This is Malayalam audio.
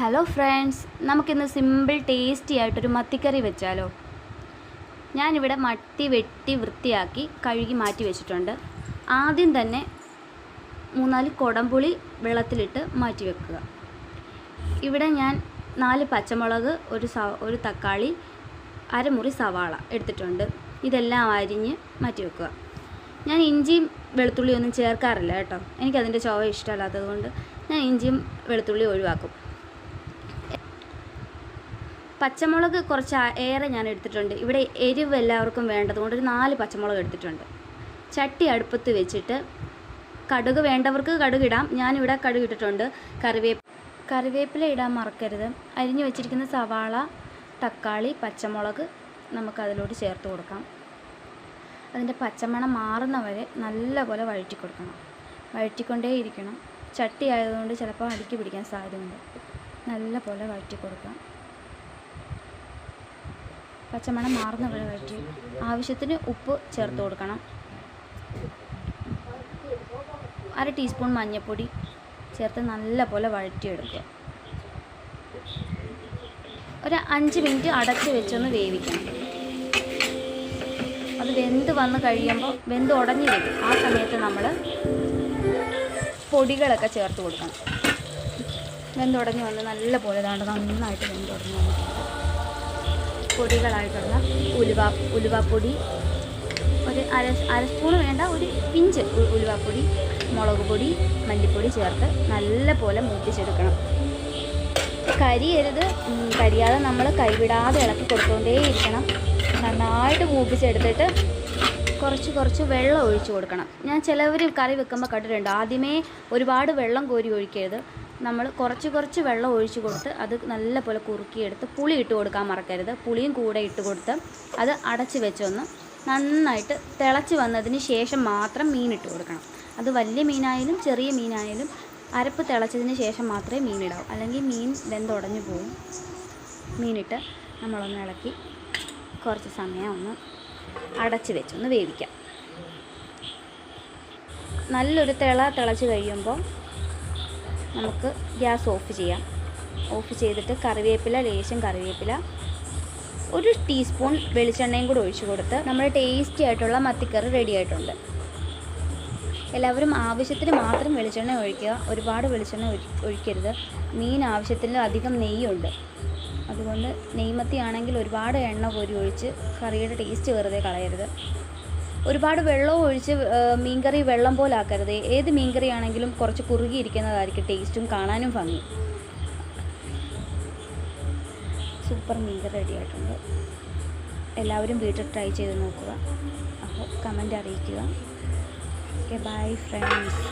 ഹലോ ഫ്രണ്ട്സ്, നമുക്കിന്ന് സിമ്പിൾ ടേസ്റ്റി ആയിട്ടൊരു മത്തിക്കറി വെച്ചാലോ. ഞാനിവിടെ മത്തി വെട്ടി വൃത്തിയാക്കി കഴുകി മാറ്റി വെച്ചിട്ടുണ്ട്. ആദ്യം തന്നെ 3-4 കുടംപുളി വെള്ളത്തിലിട്ട് മാറ്റി വെക്കുക. ഇവിടെ ഞാൻ 4 പച്ചമുളക്, ഒരു തക്കാളി, അരമുറി സവാള എടുത്തിട്ടുണ്ട്. ഇതെല്ലാം അരിഞ്ഞ് മാറ്റി വെക്കുക. ഞാൻ ഇഞ്ചിയും വെളുത്തുള്ളിയൊന്നും ചേർക്കാറില്ല കേട്ടോ. എനിക്കതിൻ്റെ ചുവ ഇഷ്ടമല്ലാത്തത് കൊണ്ട് ഞാൻ ഇഞ്ചിയും വെളുത്തുള്ളി ഒഴിവാക്കും. പച്ചമുളക് കുറച്ച് ഏറെ ഞാൻ എടുത്തിട്ടുണ്ട്. ഇവിടെ എരിവ് എല്ലാവർക്കും വേണ്ടതുകൊണ്ട് ഒരു 4 പച്ചമുളക് എടുത്തിട്ടുണ്ട്. ചട്ടി അടുപ്പത്ത് വെച്ചിട്ട് കടുക് വേണ്ടവർക്ക് കടുക് ഇടാം. ഞാനിവിടെ കടുക് ഇട്ടിട്ടുണ്ട്. കറിവേപ്പില ഇടാൻ മറക്കരുത്. അരിഞ്ഞു വെച്ചിരിക്കുന്ന സവാള, തക്കാളി, പച്ചമുളക് നമുക്കതിലോട്ട് ചേർത്ത് കൊടുക്കാം. അതിൻ്റെ പച്ചമണം മാറുന്നവരെ നല്ലപോലെ വഴറ്റി കൊടുക്കണം. വഴറ്റിക്കൊണ്ടേയിരിക്കണം. ചട്ടി ആയതുകൊണ്ട് ചിലപ്പോൾ അടുക്കി പിടിക്കാൻ സാധ്യതയുണ്ട്. നല്ലപോലെ വഴറ്റി കൊടുക്കാം. പച്ചമണം മാറുന്നവരെ വഴറ്റി ആവശ്യത്തിന് ഉപ്പ് ചേർത്ത് കൊടുക്കണം. 1/2 ടീസ്പൂൺ മഞ്ഞൾപ്പൊടി ചേർത്ത് നല്ലപോലെ വഴറ്റിയെടുക്കുക. ഒരു 5 മിനിറ്റ് അടച്ച് വെച്ചൊന്ന് വേവിക്കണം. അത് വെന്ത് വന്ന് കഴിയുമ്പോൾ വെന്ത് ഉടഞ്ഞു വരും. ആ സമയത്ത് നമ്മൾ പൊടികളൊക്കെ ചേർത്ത് കൊടുക്കണം. വെന്തുടഞ്ഞ് വന്ന് നല്ലപോലെ നന്നായിട്ട് വെന്തുടഞ്ഞ് വന്നിട്ടുണ്ട്. പൊടികളായിട്ടുള്ള ഉലുവാപ്പൊടി ഒരു അര സ്പൂൺ വേണ്ട, ഒരു പിഞ്ച് ഉലുവാപ്പൊടി, മുളക് പൊടി, മല്ലിപ്പൊടി ചേർത്ത് നല്ലപോലെ മൂപ്പിച്ചെടുക്കണം. കരിയാതെ നമ്മൾ കൈവിടാതെ ഇളക്കി കൊടുത്തുകൊണ്ടേയിരിക്കണം. നന്നായിട്ട് മൂപ്പിച്ചെടുത്തിട്ട് കുറച്ച് വെള്ളം ഒഴിച്ച് കൊടുക്കണം. ഞാൻ ചിലവർ കറി വെക്കുമ്പോൾ കണ്ടിട്ടുണ്ട്, ആദ്യമേ ഒരുപാട് വെള്ളം കോരി ഒഴിക്കരുത്. നമ്മൾ കുറച്ച് വെള്ളം ഒഴിച്ച് കൊടുത്ത് അത് നല്ലപോലെ കുറുക്കിയെടുത്ത് പുളി ഇട്ട് കൊടുക്കാൻ മറക്കരുത്. പുളിയും കൂടെ ഇട്ട് കൊടുത്ത് അത് അടച്ച് വെച്ചൊന്ന് നന്നായിട്ട് തിളച്ച് വന്നതിന് ശേഷം മാത്രം മീനിട്ട് കൊടുക്കണം. അത് വലിയ മീനായാലും ചെറിയ മീനായാലും അരപ്പ് തിളച്ചതിന് ശേഷം മാത്രമേ മീനിടാവൂ, അല്ലെങ്കിൽ മീൻ വെന്തുടഞ്ഞു പോവും. മീനിട്ട് നമ്മളൊന്ന് ഇളക്കി കുറച്ച് സമയം ഒന്ന് അടച്ച് വെച്ചൊന്ന് വേവിക്കാം. നല്ലൊരു തിളച്ച് കഴിയുമ്പോൾ നമുക്ക് ഗ്യാസ് ഓഫ് ചെയ്യാം. ഓഫ് ചെയ്തിട്ട് ലേശം കറിവേപ്പില, 1 ടീസ്പൂൺ വെളിച്ചെണ്ണയും കൂടി ഒഴിച്ച് കൊടുത്ത് നമ്മുടെ ടേസ്റ്റി ആയിട്ടുള്ള മത്തിക്കറി റെഡി ആയിട്ടുണ്ട്. എല്ലാവരും ആവശ്യത്തിന് മാത്രം വെളിച്ചെണ്ണ ഒഴിക്കുക. ഒരുപാട് വെളിച്ചെണ്ണ ഒഴിക്കരുത്. മീൻ ആവശ്യത്തിന് അധികം നെയ്യുണ്ട്. അതുകൊണ്ട് നെയ്മത്തി ആണെങ്കിൽ ഒരുപാട് എണ്ണ കോരി ഒഴിച്ച് കറിയുടെ ടേസ്റ്റ് വെറുതെ കളയരുത്. ഒരുപാട് വെള്ളവും ഒഴിച്ച് മീൻകറി വെള്ളം പോലെ ആക്കരുത്. ഏത് മീൻകറി ആണെങ്കിലും കുറച്ച് കുറുകിയിരിക്കുന്നതായിരിക്കും ടേസ്റ്റും കാണാനും ഭംഗി. സൂപ്പർ മീൻകറി റെഡി ആയിട്ടുണ്ട്. എല്ലാവരും വീട്ടിൽ ട്രൈ ചെയ്ത് നോക്കുക. അപ്പോൾ കമൻറ്റ് അറിയിക്കുക. Okay, bye friends.